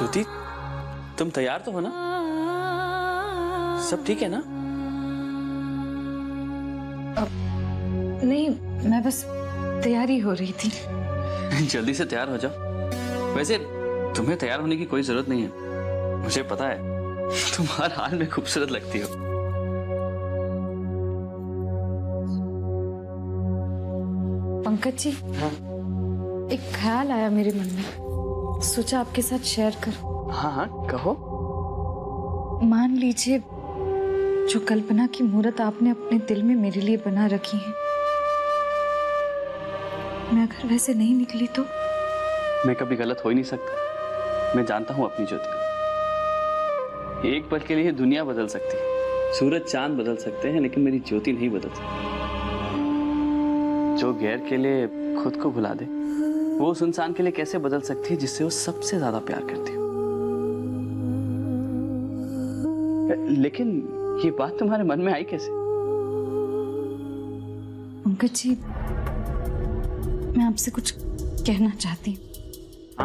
ज्योति, तुम तैयार तो हो ना? सब ठीक है ना? नहीं, मैं बस तैयारी हो रही थी। जल्दी से तैयार हो जाओ। वैसे तुम्हें तैयार होने की कोई जरूरत नहीं है, मुझे पता है तुम हर हाल में खूबसूरत लगती हो। पंकज जी, हाँ एक ख्याल आया मेरे मन में, सोचा आपके साथ शेयर करूं। हाँ हाँ, कहो। मान लीजिए जो कल्पना की मूर्त आपने अपने दिल में मेरे लिए बना रखी है, मैं अगर वैसे नहीं निकली तो? मैं कभी गलत हो ही नहीं सकता। मैं जानता हूं अपनी ज्योति। एक पल के लिए दुनिया बदल सकती है, सूरज चांद बदल सकते हैं, लेकिन मेरी ज्योति नहीं बदल सकती। जो गैर के लिए खुद को भुला दे, वो उस इंसान के लिए कैसे बदल सकती है जिससे वो सबसे ज्यादा प्यार करती हो। लेकिन ये बात तुम्हारे मन में आई कैसे? पंकज जी, मैं आपसे कुछ कहना चाहती हूँ।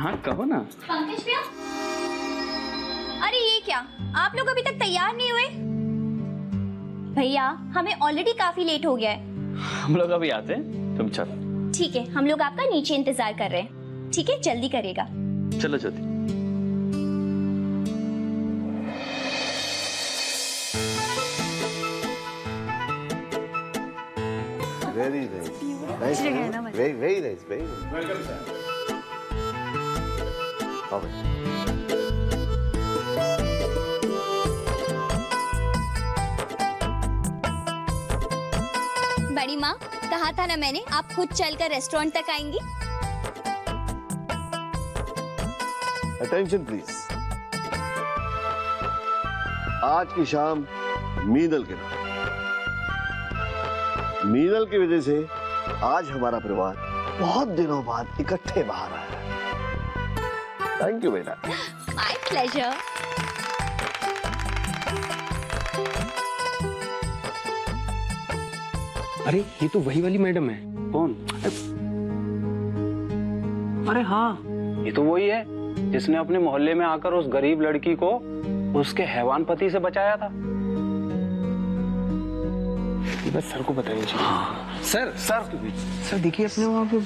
हाँ कहो ना। पंकज भैया, अरे ये क्या, आप लोग अभी तक तैयार नहीं हुए? भैया, हमें ऑलरेडी काफी लेट हो गया है। हम लोग अभी आते हैं, तुम चलो। ठीक है, हम लोग आपका नीचे इंतजार कर रहे हैं। ठीक है, जल्दी करेगा। चलो ज्योति। Very nice. Nice. Very, very nice. Very nice. Welcome, sir. बड़ी माँ, कहा था ना मैंने, आप खुद चलकर रेस्टोरेंट तक आएंगी। Attention, please. आज की शाम मीनल के नाम। मीनल की वजह से आज हमारा परिवार बहुत दिनों बाद इकट्ठे बाहर आया है। थैंक यू बेटा। My pleasure. अरे ये तो वही वाली मैडम है। कौन? अरे हाँ, ये तो वही है जिसने अपने मोहल्ले में आकर उस गरीब लड़की को उसके हैवान पति से बचाया था। ये बस सर को बतानी चाहिए। हाँ। सर देखिए अपने वहां पे।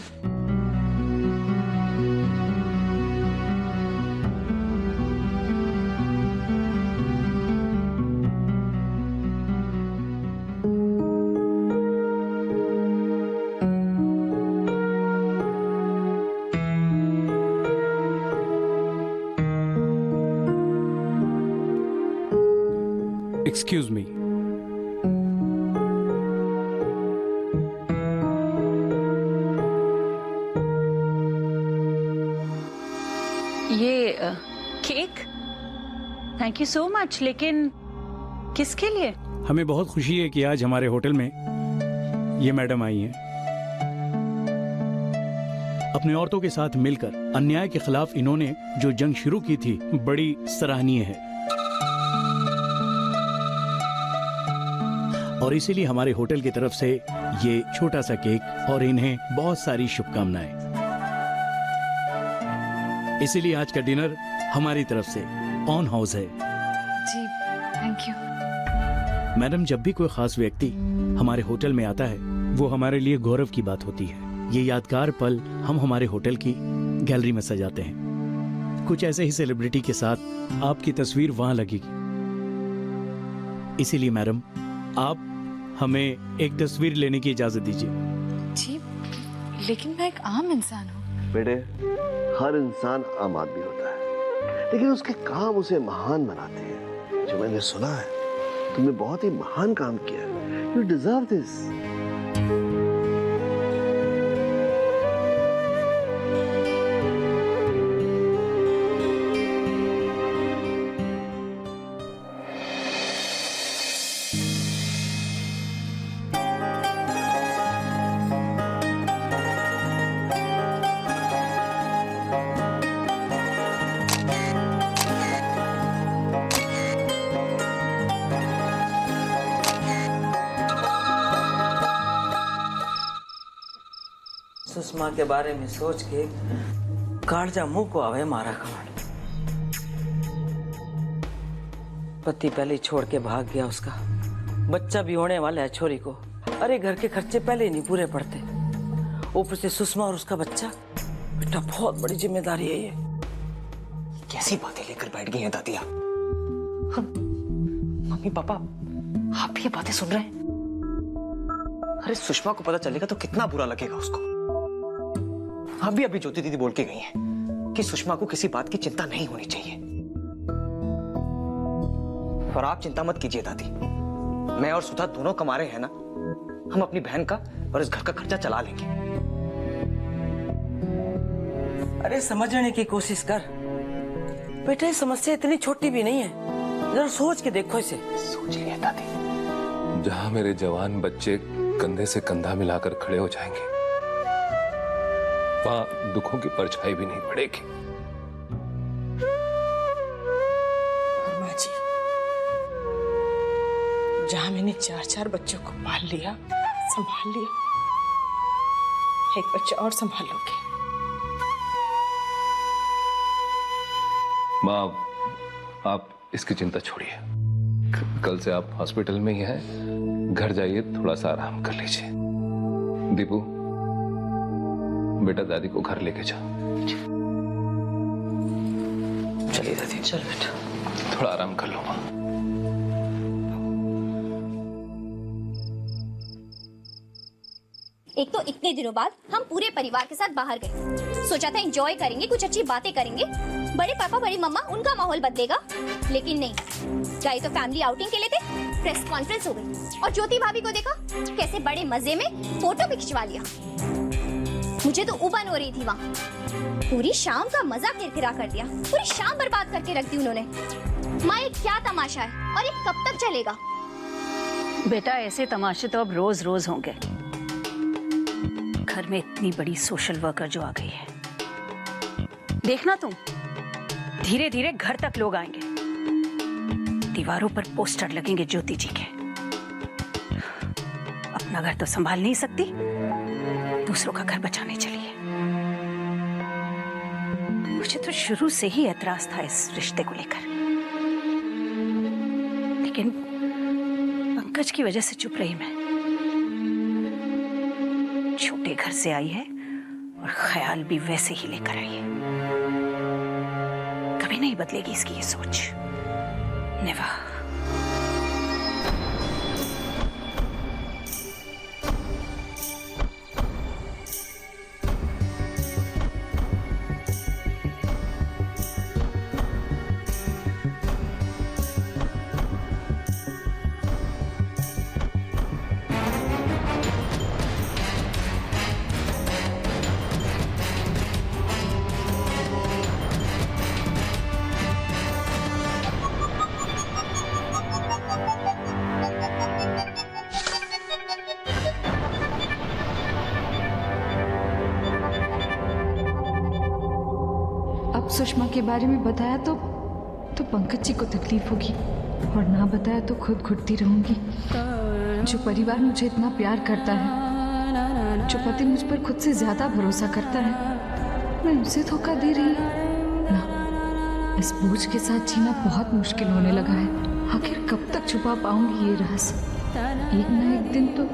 Excuse me. ये cake, thank you so much, लेकिन किसके लिए? हमें बहुत खुशी है कि आज हमारे होटल में ये मैडम आई हैं। अपने औरतों के साथ मिलकर अन्याय के खिलाफ इन्होंने जो जंग शुरू की थी, बड़ी सराहनीय है। और इसीलिए हमारे होटल की तरफ से ये छोटा सा केक और इन्हें बहुत सारी शुभकामनाएं। इसीलिए आज का डिनर हमारी तरफ से ऑन हाउस है। जी, थैंक यू। मैडम, जब भी कोई खास व्यक्ति हमारे होटल में आता है, वो हमारे लिए गौरव की बात होती है। ये यादगार पल हम हमारे होटल की गैलरी में सजाते हैं। कुछ ऐसे ही सेलिब्रिटी के साथ आपकी तस्वीर वहां लगेगी। इसीलिए मैडम, आप हमें एक तस्वीर लेने की इजाजत दीजिए। जी, लेकिन मैं एक आम इंसान हूँ। बेटे, हर इंसान आम आदमी होता है, लेकिन उसके काम उसे महान बनाते हैं। जो मैंने सुना है, तुमने बहुत ही महान काम किया। You deserve this. सुषमा के बारे में सोच के कालजा मुंह को आवे मारा कमान। पति पहले ही छोड़ के भाग गया, उसका बच्चा भी होने वाला है छोरी को। अरे घर के खर्चे पहले ही नहीं पूरे पड़ते, ऊपर से सुषमा और उसका बच्चा। बेटा बहुत बड़ी जिम्मेदारी है ये। कैसी बातें लेकर बैठ गई हैं दादिया? मम्मी पापा, आप भी ये बातें सुन रहे हैं? अरे सुषमा को पता चलेगा तो कितना बुरा लगेगा उसको। अभी ज्योति दीदी बोल के गई हैं कि सुषमा को किसी बात की चिंता नहीं होनी चाहिए। और आप चिंता मत कीजिए दादी, मैं और सुधा दोनों कमा रहे हैं ना, हम अपनी बहन का और इस घर का खर्चा चला लेंगे। अरे समझने की कोशिश कर बेटा, ये समस्या इतनी छोटी भी नहीं है, जरा सोच के देखो इसे। सोच लिया दादी। जहां मेरे जवान बच्चे कंधे से कंधा मिलाकर खड़े हो जाएंगे, वहां दुखों की परछाई भी नहीं पड़ेगी। माँ जी, जहां मैंने 4 बच्चों को पाल लिया, संभाल लिया, एक बच्चा और संभाल लोगे। माँ, आप इसकी चिंता छोड़िए। कल से आप हॉस्पिटल में ही हैं, घर जाइए, थोड़ा सा आराम कर लीजिए। दीपू, बेटा दादी को घर लेके जा। चलिए दादी। चल बेटा, थोड़ा आराम कर लो माँ। एक तो इतने दिनों बाद हम पूरे परिवार के साथ बाहर गए, सोचा था एंजॉय करेंगे, कुछ अच्छी बातें करेंगे, बड़े पापा बड़ी मम्मा उनका माहौल बदलेगा, लेकिन नहीं। गए तो फैमिली आउटिंग के लिए थे, प्रेस कॉन्फ्रेंस हो गई और ज्योति भाभी को देखा कैसे बड़े मजे में फोटो भी खिंचवा लिया। मुझे तो उबन हो रही थी वहाँ, पूरी शाम का मजा किरकिरा कर दिया, पूरी शाम बर्बाद करके रख दी उन्होंने। माँ ये क्या तमाशा है और ये कब तक चलेगा? बेटा ऐसे तमाशे तो अब रोज रोज होंगे। घर में इतनी बड़ी सोशल वर्कर जो आ गई है, देखना तुम, धीरे धीरे घर तक लोग आएंगे, दीवारों पर पोस्टर लगेंगे ज्योति जी के। अपना घर तो संभाल नहीं सकती, दूसरों का घर बचाने चली है। मुझे तो शुरू से ही ऐतराज था इस रिश्ते को लेकर, लेकिन पंकज की वजह से चुप रही मैं। छोटे घर से आई है और ख्याल भी वैसे ही लेकर आई है। कभी नहीं बदलेगी इसकी ये सोच, नेवर। सुषमा के बारे में बताया तो पंकज जी को तकलीफ होगी, और ना बताया तो खुद घुटती रहूंगी। जो परिवार मुझे इतना प्यार करता है, जो पति मुझ पर खुद से ज्यादा भरोसा करता है, मैं उसे धोखा दे रही हूँ ना। इस बोझ के साथ जीना बहुत मुश्किल होने लगा है। आखिर कब तक छुपा पाऊंगी ये रहस्य? एक ना एक दिन तो।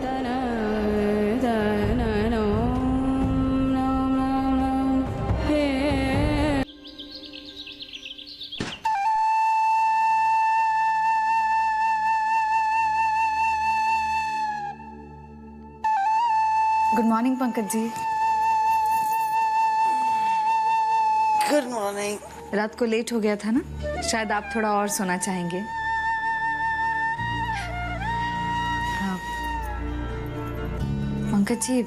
Good morning Pankaj ji. Good morning. रात को लेट हो गया था ना, शायद आप थोड़ा और सोना चाहेंगे। हाँ। पंकज जी,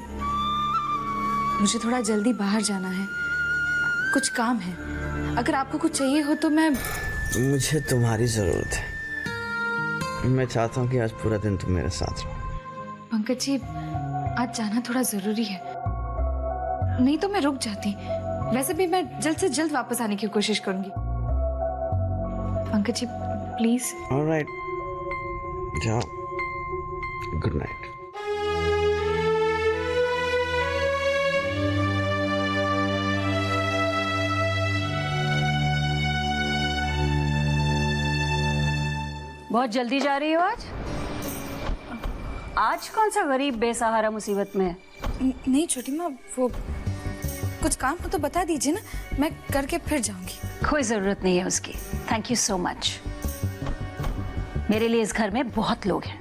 मुझे थोड़ा जल्दी बाहर जाना है, कुछ काम है। अगर आपको कुछ चाहिए हो तो मैं। मुझे तुम्हारी जरूरत है। मैं चाहता हूँ कि आज पूरा दिन तुम मेरे साथ रहो। पंकज जी, आज जाना थोड़ा जरूरी है, नहीं तो मैं रुक जाती। वैसे भी मैं जल्द से जल्द वापस आने की कोशिश करूंगी। पंकज जी प्लीज। ऑलराइट, जाओ। Good night. बहुत जल्दी जा रही हो आज? आज कौन सा गरीब बेसहारा मुसीबत में है? नहीं छोटी माँ, वो कुछ काम हो तो बता दीजिए ना, मैं करके फिर जाऊंगी। कोई जरूरत नहीं है उसकी। Thank you so much. मेरे लिए इस घर में बहुत लोग हैं,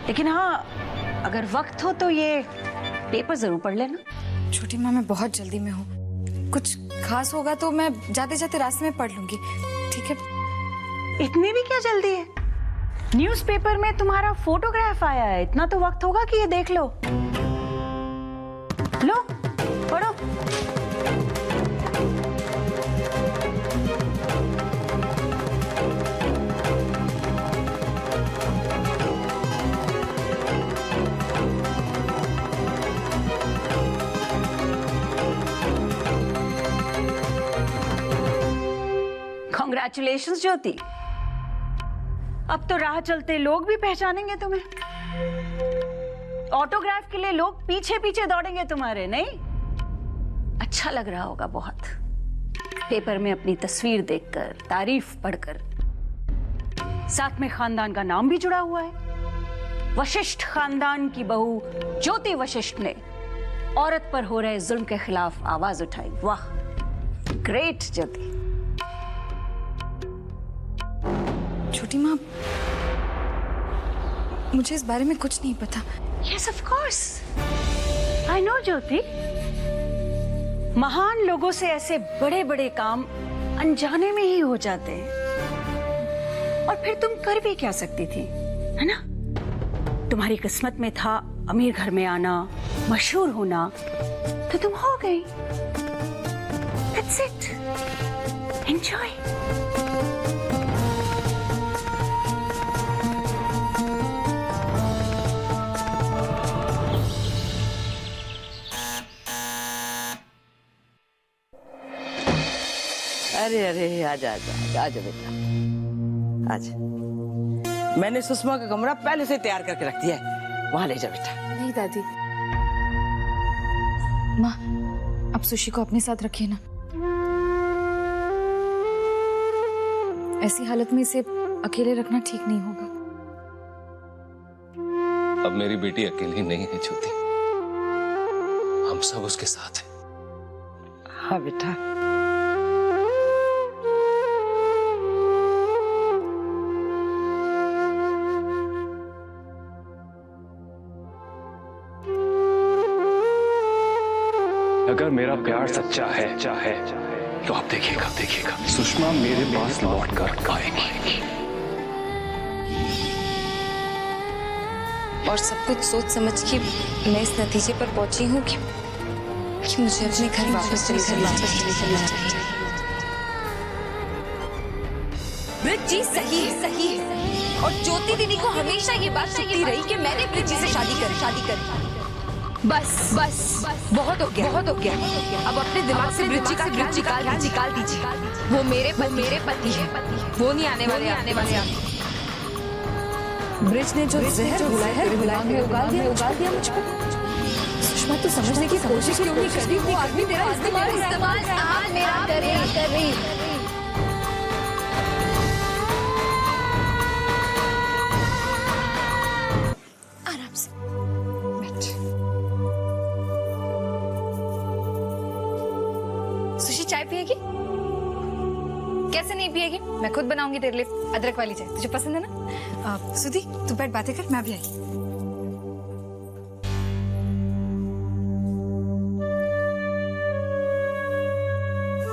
लेकिन हाँ, अगर वक्त हो तो ये पेपर जरूर पढ़ लेना। छोटी माँ, मैं बहुत जल्दी में हूँ, कुछ खास होगा तो मैं जाते जाते रास्ते में पढ़ लूंगी, ठीक है? इतनी भी क्या जल्दी है? न्यूज़पेपर में तुम्हारा फोटोग्राफ आया है, इतना तो वक्त होगा कि ये देख लो। लो पढ़ो। Congratulations ज्योति, अब तो राह चलते लोग भी पहचानेंगे तुम्हें। ऑटोग्राफ के लिए लोग पीछे पीछे दौड़ेंगे तुम्हारे, नहीं? अच्छा लग रहा होगा बहुत, पेपर में अपनी तस्वीर देखकर, तारीफ पढ़कर। साथ में खानदान का नाम भी जुड़ा हुआ है। वशिष्ठ खानदान की बहू ज्योति वशिष्ठ ने औरत पर हो रहे जुल्म के खिलाफ आवाज उठाई। वाह, ग्रेट ज्योति। छोटी माँ, मुझे इस बारे में कुछ नहीं पता। Yes, of course. I know ज्योति। महान लोगों से ऐसे बड़े बड़े काम अनजाने में ही हो जाते हैं, और फिर तुम कर भी क्या सकती थी, है ना? तुम्हारी किस्मत में था अमीर घर में आना, मशहूर होना, तो तुम हो गई। That's it. Enjoy. अरे अरे, आजा आजा आजा बेटा, आजा। मैंने सुषमा का कमरा पहले से तैयार करके रख दिया है, वहां ले जा बेटा। नहीं दादी, माँ अब सुशी को अपने साथ रखिए ना। ऐसी हालत में इसे अकेले रखना ठीक नहीं होगा। अब मेरी बेटी अकेली नहीं है ज्योति, हम सब उसके साथ हैं। हाँ बेटा। अगर मेरा प्यार सच्चा है तो आप देखिएगा सुषमा मेरे पास लौट कर आएगी। और सब कुछ सोच समझ के मैं इस नतीजे पर पहुंची हूँ कि मुझे अपने घर वापस चले जाना चाहिए। ब्रिज सही है, और ज्योति दीदी को हमेशा ये बात चलती रही कि मैंने ब्रिज से शादी करी। बस बहुत हो गया। अब अपने दिमाग से ब्रिज का निकाल दीजिए। वो मेरे पति है, वो नहीं आने वाले। ब्रिज ने जो जहर घुलाया है दिमाग में उगाल दिया मुझ पर। सुषमा तो समझने की कोशिश क्यों नहीं करती? वो आदमी तेरा इस्तेमाल मेरा कर रही। आराम से बैठ। सुशी चाय पिएगी? कैसे नहीं पिएगी? मैं खुद बनाऊंगी तेरे लिए अदरक वाली चाय, तुझे पसंद है ना? सुधी तू बैठ, बातें कर, मैं भी आई।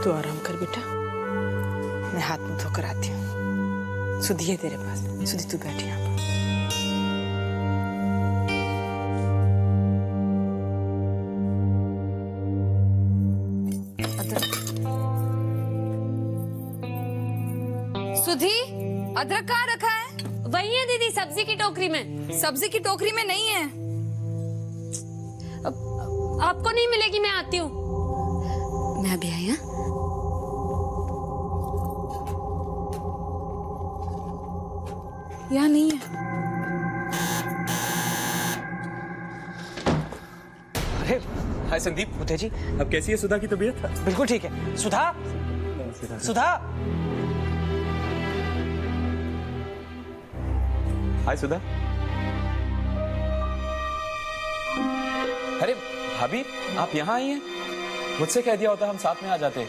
तू आराम कर बेटा, मैं हाथ मुंह धोकर आती हूँ। सुधी है तेरे पास, सुधी तू बैठी यहाँ पर। सुधी, अदरक कहाँ रखा है? वही है दीदी, सब्जी की टोकरी में। सब्जी की टोकरी में नहीं है। आपको नहीं मिलेगी, मैं आती हूँ। मैं अभी आई। हाँ, यहाँ नहीं है। अरे हाय संदीप, उठे जी। अब कैसी है सुधा की तबीयत? बिल्कुल ठीक है। सुधा, हाय सुधा। अरे भाभी, आप यहाँ आई हैं? मुझसे कह दिया होता हम साथ में आ जाते।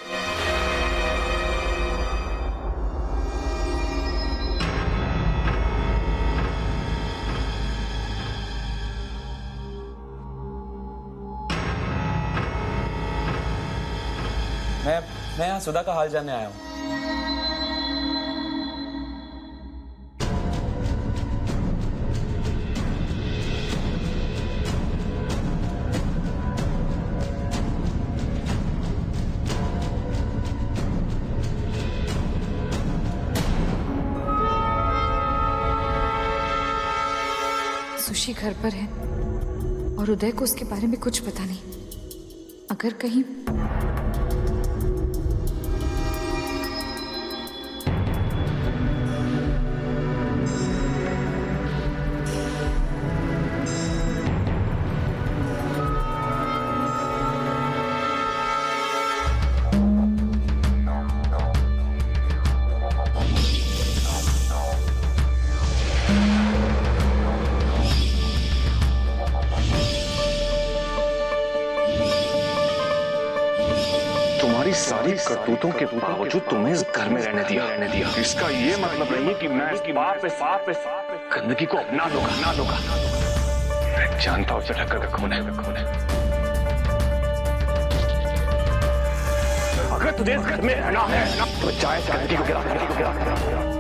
मैं यहाँ सुधा का हाल जानने आया हूँ। सुशी घर पर है और उदय को उसके बारे में कुछ पता नहीं। अगर कहीं सारी करतूतों के बावजूद तुम्हें इस घर में रहने दिया। इसका ये मतलब नहीं कि मैं इसकी बाप पे गंदगी को अपना लूंगा। मैं जानता हूं ठक्कर का कौन है। अगर तुझे इस घर में रहना है तो चाहे गंदगी को गिरा।